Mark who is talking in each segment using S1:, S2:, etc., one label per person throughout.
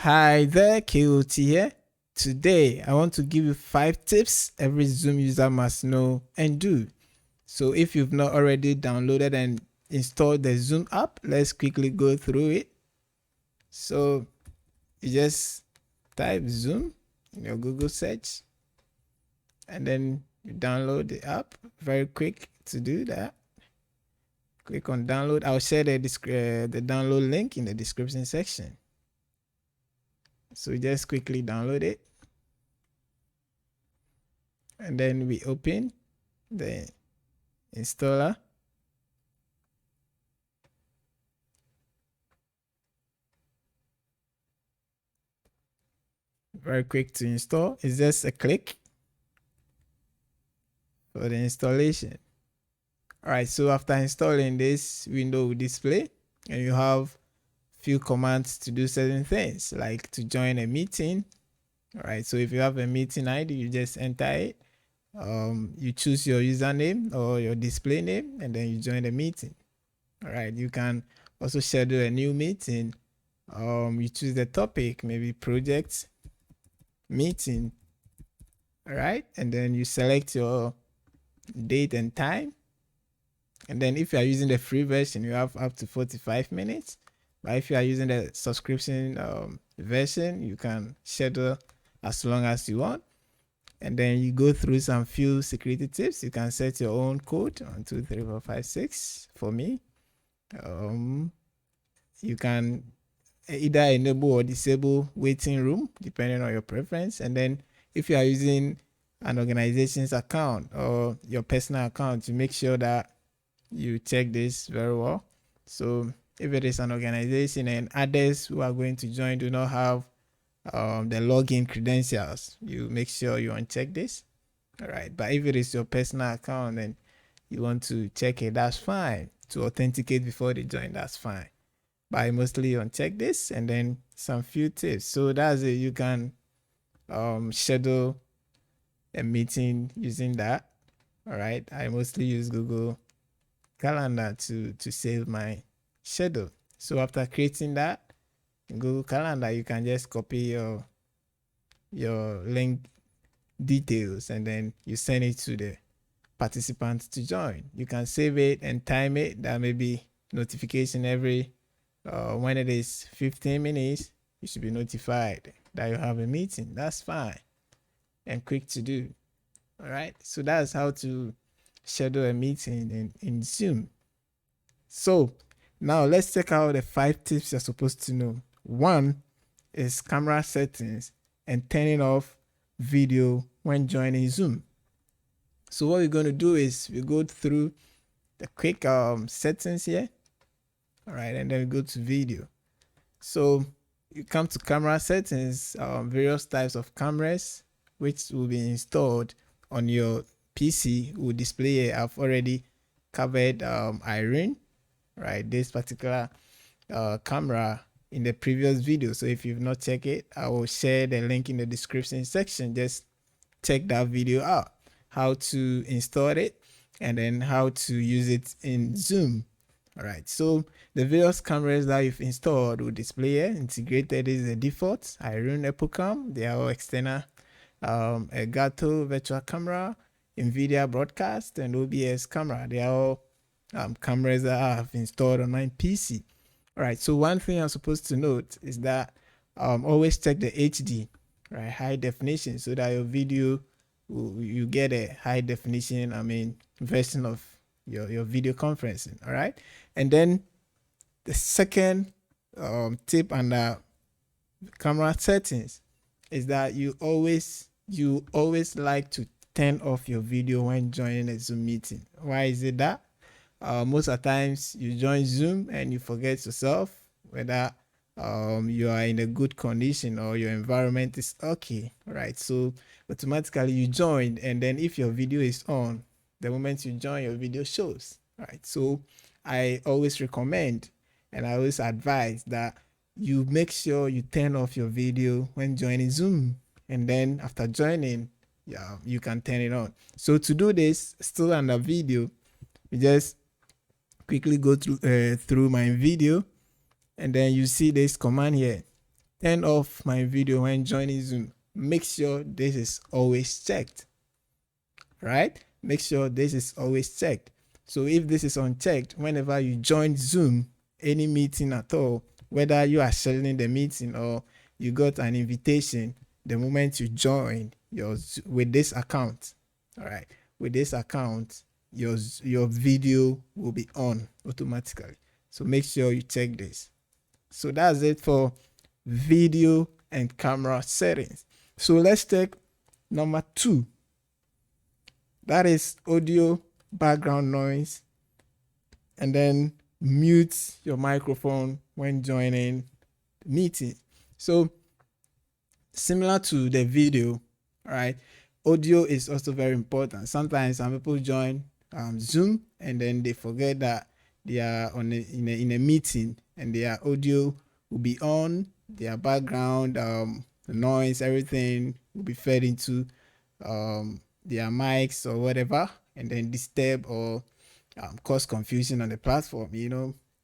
S1: Hi there, KOT here. Today, I want to give you 5 tips every Zoom user must know and do. So if you've not already downloaded and installed the Zoom app, let's quickly go through it. So you just type Zoom in your Google search and then you download the app. Very quick to do that. Click on download. I'll share the download link in the description section. So just quickly download it. And then we open the installer. Very quick to install. It's just a click for the installation. All right, so after installing, this window will display and you have few commands to do certain things, like to join a meeting. All right, so if you have a meeting ID, you just enter it. You choose your username or your display name and then you join the meeting. All right, you can also schedule a new meeting. You choose the topic, maybe project meeting. All right, and then you select your date and time. And then if you are using the free version, you have up to 45 minutes. But if you are using the subscription version, you can schedule as long as you want. And then you go through some few security tips. You can set your own code 1, 2, 3, 4, 5, 6 for me. You can either enable or disable waiting room depending on your preference. And then if you are using an organization's account or your personal account, you make sure that you check this very well. So if it is an organization and others who are going to join do not have the login credentials, you make sure you uncheck this. All right, but if it is your personal account and you want to check it, that's fine. To authenticate before they join, that's fine. But I mostly uncheck this and then some few tips. So that's it. You can schedule a meeting using that. All right, I mostly use Google Calendar to save my schedule. So after creating that in Google Calendar, you can just copy your link details and then you send it to the participants to join. You can save it and time it. That may be notification every when it is 15 minutes, you should be notified that you have a meeting. That's fine and quick to do. All right, so that's how to schedule a meeting in Zoom. So now let's check out the 5 tips you're supposed to know. 1 is camera settings and turning off video when joining Zoom. So what we're going to do is we go through the quick settings here. All right, and then we go to video. So you come to camera settings, various types of cameras which will be installed on your PC will display here. I've already covered Irene, right? This particular camera in the previous video. So if you've not checked it, I will share the link in the description section. Just check that video out, how to install it and then how to use it in Zoom. All right, so the various cameras that you've installed will display here. Integrated is the default. Irene EpoCam, they are all external. Elgato virtual camera, NVIDIA broadcast, and OBS camera. They are all cameras that I have installed on my PC. All right, so one thing I'm supposed to note is that always check the HD, right, high definition, so that your video you get a high definition version of your video conferencing. All right, and then the second tip under camera settings is that you always like to turn off your video when joining a Zoom meeting. Why is it that? Most of the times you join Zoom and you forget yourself, whether you are in a good condition or your environment is okay, right? So automatically you join, and then if your video is on, the moment you join, your video shows, right? So I always recommend and I always advise that you make sure you turn off your video when joining Zoom, and then after joining, you can turn it on. So to do this, still under video, you just quickly go through my video, and then you see this command here, turn off my video when joining Zoom. Make sure this is always checked, right? Make sure this is always checked. So if this is unchecked, whenever you join Zoom, any meeting at all, whether you are scheduling the meeting or you got an invitation, the moment you join with this account, all right, with this account, your video will be on automatically. So make sure you check this. So that's it for video and camera settings. So let's take number 2. That is audio background noise, and then mute your microphone when joining the meeting. So similar to the video, right? Audio is also very important. Sometimes some people join Zoom and then they forget that they are in a meeting, and their audio will be on, their background, the noise, everything will be fed into their mics or whatever, and then disturb or cause confusion on the platform.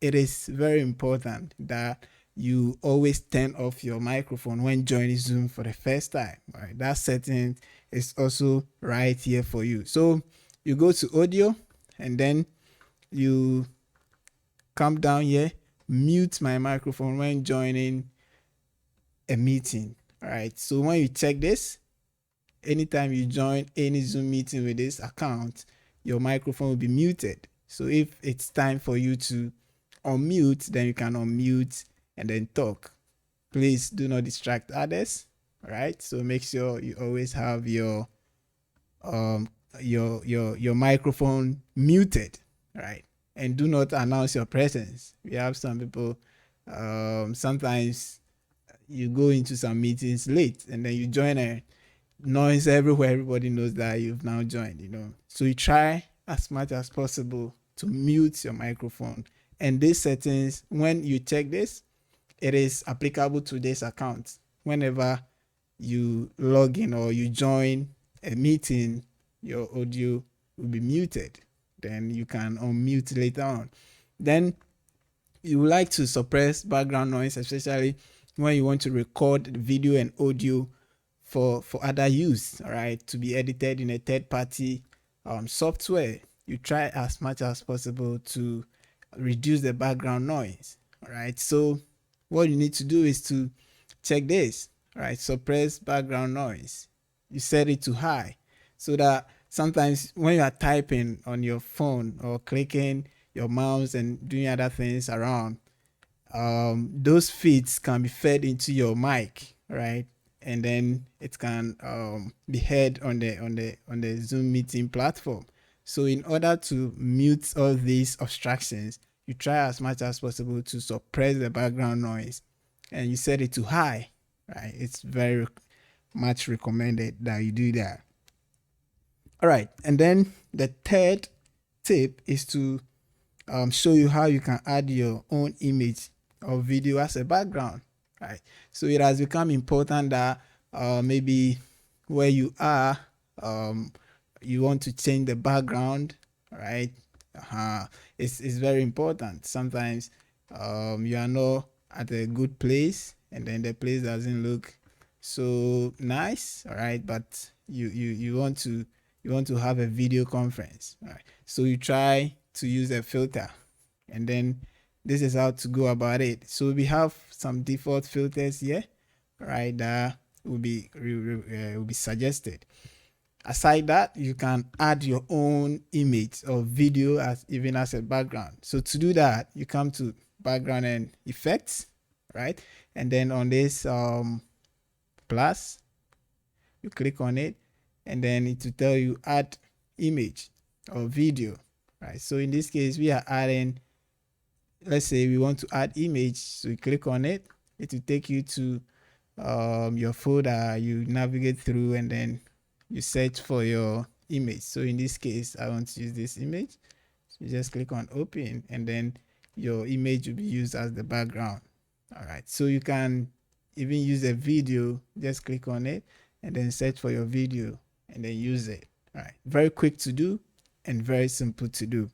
S1: It is very important that you always turn off your microphone when joining Zoom for the first time. Right? That setting is also right here for you. So you go to audio, and then you come down here, mute my microphone when joining a meeting. All right. So when you check this, anytime you join any Zoom meeting with this account, your microphone will be muted. So if it's time for you to unmute, then you can unmute and then talk. Please do not distract others. All right. So make sure you always have your microphone muted. All right. And do not announce your presence. We have some people, sometimes you go into some meetings late and then you join a noise everywhere. Everybody knows that you've now joined. So you try as much as possible to mute your microphone. And these settings, when you check this, it is applicable to this account. Whenever you log in or you join a meeting, your audio will be muted. Then you can unmute later on. Then you would like to suppress background noise, especially when you want to record video and audio for other use, all right, to be edited in a third-party software. You try as much as possible to reduce the background noise. All right, so what you need to do is to check this. All right, suppress background noise. You set it to high, so that sometimes when you are typing on your phone or clicking your mouse and doing other things around, those feeds can be fed into your mic, right? And then it can be heard on the Zoom meeting platform. So in order to mute all these obstructions, you try as much as possible to suppress the background noise, and you set it to high, right? It's very much recommended that you do that. All right, and then the third tip is to show you how you can add your own image or video as a background, right? So it has become important that maybe where you are, you want to change the background, right? It's very important. Sometimes you are not at a good place, and then the place doesn't look so nice, all right? But you want to have a video conference, all right? So you try to use a filter, and then this is how to go about it. So we have some default filters here, right, that will be suggested. Aside that, you can add your own image or video even as a background. So to do that, you come to background and effects, right? And then on this plus, you click on it, and then it will tell you add image or video, right? So in this case, we are adding, let's say we want to add image, so you click on it, it will take you to your folder, you navigate through, and then you search for your image. So in this case, I want to use this image, so you just click on open, and then your image will be used as the background. All right, so you can even use a video, just click on it and then search for your video and then use it. All right, very quick to do and very simple to do.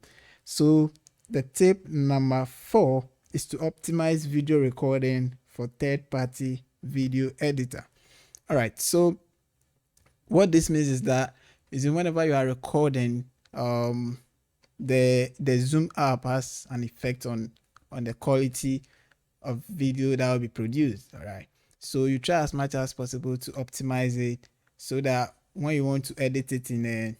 S1: So the tip number 4 is to optimize video recording for third-party video editor. All right, so what this means is that whenever you are recording, the Zoom app has an effect on the quality of video that will be produced. All right, so you try as much as possible to optimize it so that when you want to edit it in a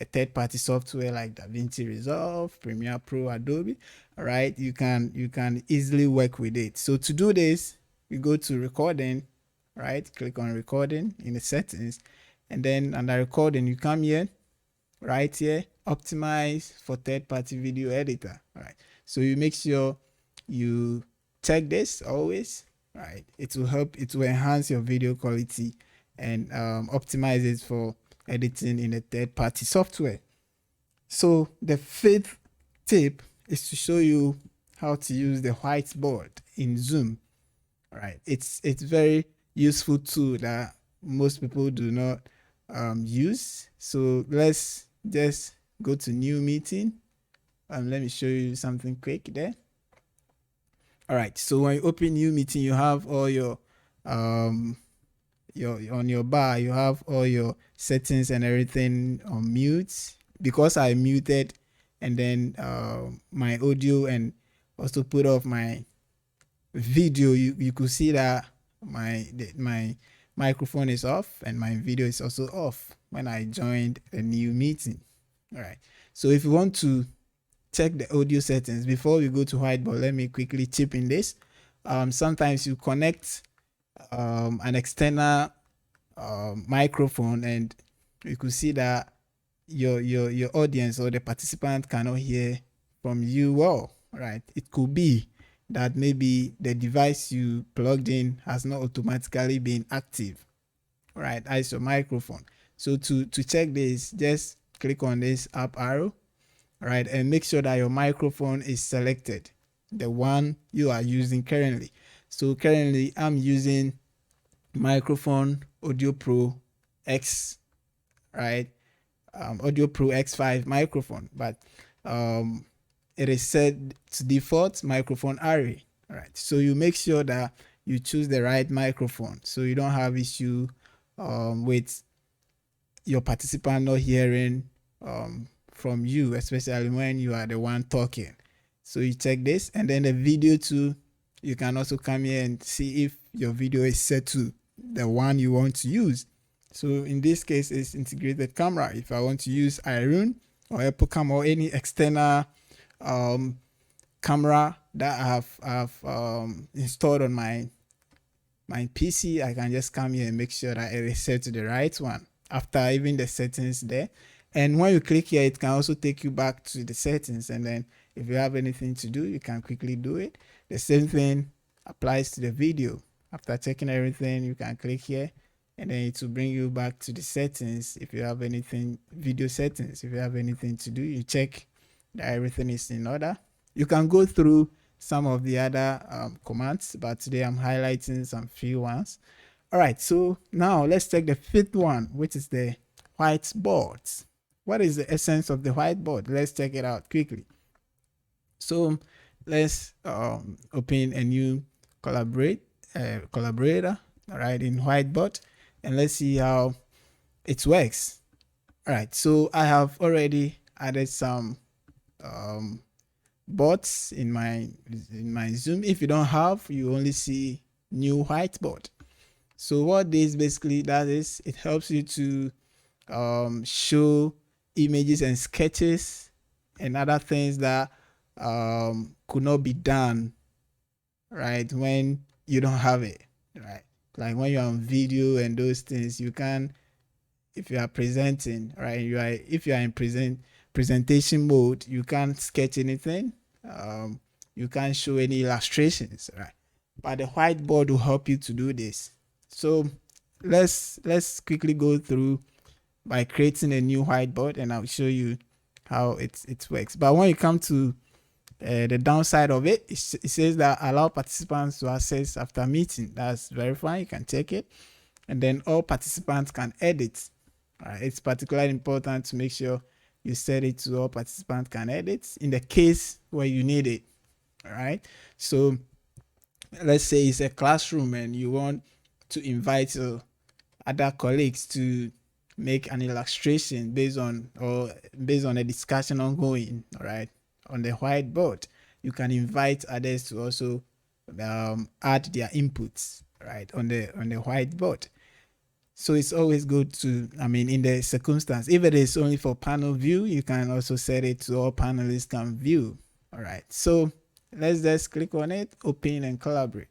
S1: third-party software like DaVinci Resolve, Premiere Pro, Adobe, all right, you can easily work with it. So to do this, you go to recording, right? Click on recording in the settings, and then under recording, you come here, right here, optimize for third-party video editor. All right, so you make sure you check this always, right? It will help, it will enhance your video quality and optimize it for editing in a third-party software. So the fifth tip is to show you how to use the whiteboard in Zoom. All right, it's very useful tool that most people do not use. So let's just go to new meeting. Let me show you something quick there. All right, so when you open new meeting, you have all your on your bar, you have all your settings and everything on mute. Because I muted and then my audio and also put off my video, you could see that my microphone is off and my video is also off when I joined a new meeting. All right, so if you want to check the audio settings before we go to whiteboard, let me quickly chip in this. Sometimes you connect an external microphone and you could see that your audience or the participant cannot hear from you well, right? It could be that maybe the device you plugged in has not automatically been active, right? As your microphone. So to check this, just click on this up arrow, right, and make sure that your microphone is selected, the one you are using currently. So currently I'm using microphone Audio Pro X, right? Audio Pro X5 microphone, but it is set to default microphone array. All right, so you make sure that you choose the right microphone so you don't have issue with your participant not hearing from you, especially when you are the one talking. So you check this, and then the video too, you can also come here and see if your video is set to the one you want to use. So in this case, it's integrated camera. If I want to use iRun or Apple Cam or any external camera that I have installed on my PC, I can just come here and make sure that it is set to the right one after even the settings there. And when you click here, it can also take you back to the settings, and then if you have anything to do, you can quickly do it. The same thing applies to the video. After checking everything, you can click here and then it will bring you back to the settings. If you have anything, video settings, if you have anything to do, you check that everything is in order. You can go through some of the other commands, but today I'm highlighting some few ones. All right, so now let's take the fifth one, which is the whiteboards. What is the essence of the whiteboard? Let's check it out quickly. So let's open a new collaborator, all right, in whiteboard, and let's see how it works. All right, so I have already added some boards in my Zoom. If you don't have, you only see new whiteboard. So what this basically does is it helps you to show images and sketches and other things that could not be done, right, when you don't have it, right? Like when you're on video and those things, you can, if you are presenting, right, if you are in presentation mode, you can't sketch anything, you can't show any illustrations, right? But the whiteboard will help you to do this. So let's quickly go through by creating a new whiteboard, and I'll show you how it works. But when you come to the downside of it, it says that allow participants to access after meeting. That's very fine. You can check it, and then all participants can edit. It's particularly important to make sure you set it to all participants can edit in the case where you need it. All right. So let's say it's a classroom and you want to invite other colleagues to make an illustration based on a discussion ongoing, all right, on the whiteboard. You can invite others to also add their inputs, right, on the whiteboard. So it's always good to, I mean, in the circumstance, if it is only for panel view, you can also set it to all panelists can view. All right, so let's just click on it, open and collaborate.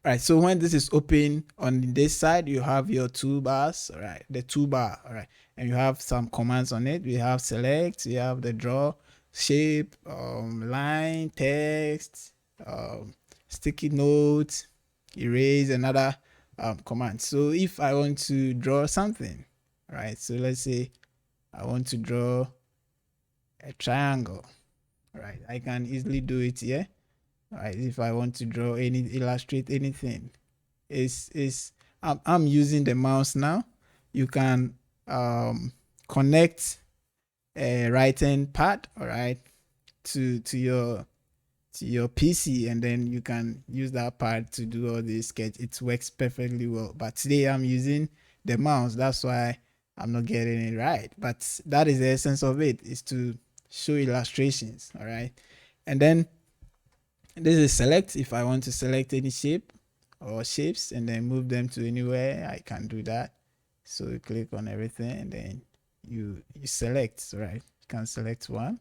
S1: All right, so when this is open on this side, you have your toolbars, all right, the toolbar, all right, and you have some commands on it. We have select, you have the draw, shape, line, text, sticky notes, erase, and other commands. So if I want to draw something, all right, so let's say I want to draw a triangle, all right, I can easily do it here. All right, if I want to draw illustrate anything, I'm using the mouse now. You can connect a writing pad, all right, to your PC, and then you can use that pad to do all this sketch. It works perfectly well. But today I'm using the mouse, that's why I'm not getting it right. But that is the essence of it, is to show illustrations, all right. And then this is select. If I want to select any shape or shapes and then move them to anywhere, I can do that. So you click on everything and then you select, right? You can select one,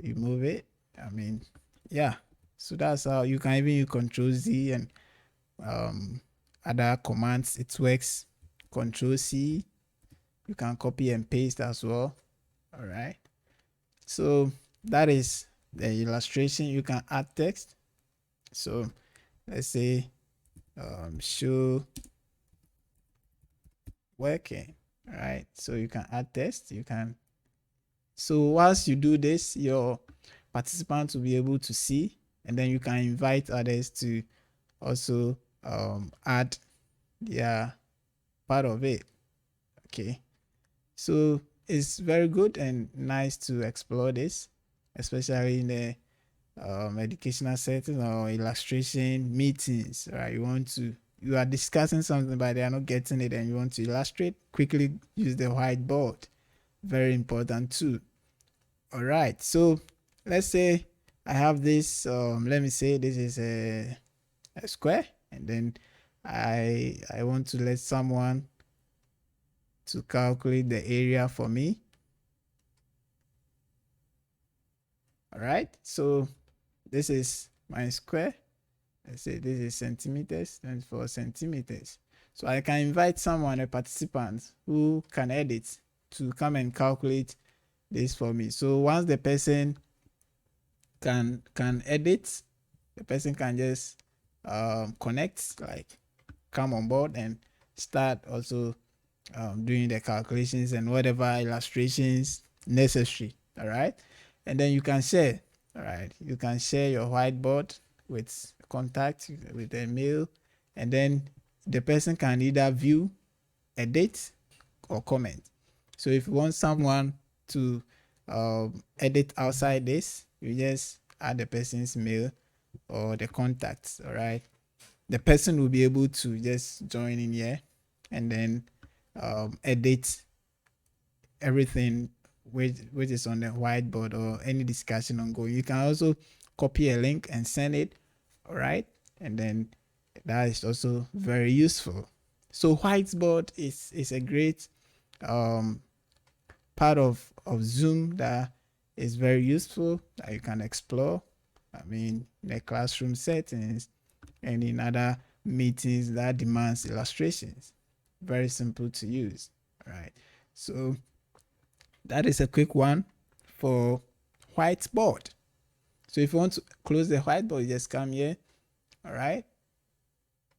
S1: you move it. I mean, yeah. So that's how you can even use Control Z and other commands. It works. Control C. You can copy and paste as well. All right. So that is the illustration. You can add text. So let's say show working. All right, so you can add text. You can, so once you do this, your participants will be able to see, and then you can invite others to also add their part of it. Okay, so it's very good and nice to explore this, especially in the educational setting or illustration meetings, right? You are discussing something but they are not getting it and you want to illustrate, quickly use the whiteboard. Very important too. All right, so let's say I have this, let me say this is a square, and then I want to let someone to calculate the area for me. All right, so this is my square. Let's say this is centimeters, 24 centimeters. So I can invite someone, a participant who can edit, to come and calculate this for me. So once the person can edit, the person can just connect, like come on board and start also doing the calculations and whatever illustrations necessary. All right, and then you can share. All right, you can share your whiteboard with contact, with a mail, and then the person can either view, edit, or comment. So if you want someone to edit outside this, you just add the person's mail or the contacts. All right, the person will be able to just join in here and then edit everything which is on the whiteboard or any discussion ongoing. You can also copy a link and send it, all right, and then that is also very useful. So whiteboard is a great part of Zoom that is very useful, that you can explore. I mean, in the classroom settings and in other meetings that demands illustrations. Very simple to use. All right, so that is a quick one for whiteboard. So if you want to close the whiteboard, you just come here, all right,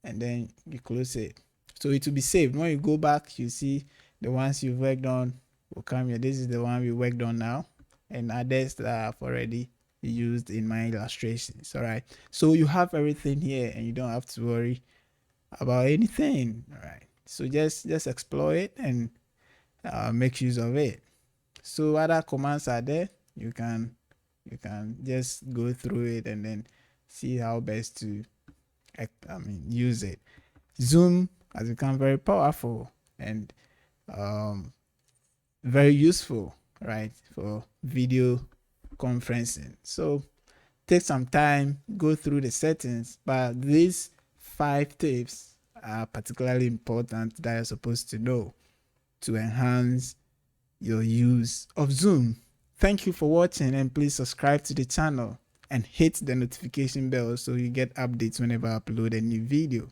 S1: and then you close it. So it will be saved. When you go back, you see the ones you've worked on will come here. This is the one we worked on now, and others that I've already used in my illustrations. All right, so you have everything here and you don't have to worry about anything. All right, so just explore it and make use of it. So other commands are there. You can just go through it and then see how best to use it. Zoom has become very powerful and very useful, right, for video conferencing. So take some time, go through the settings, but these 5 tips are particularly important that you're supposed to know to enhance your use of Zoom. Thank you for watching, and please subscribe to the channel and hit the notification bell so you get updates whenever I upload a new video.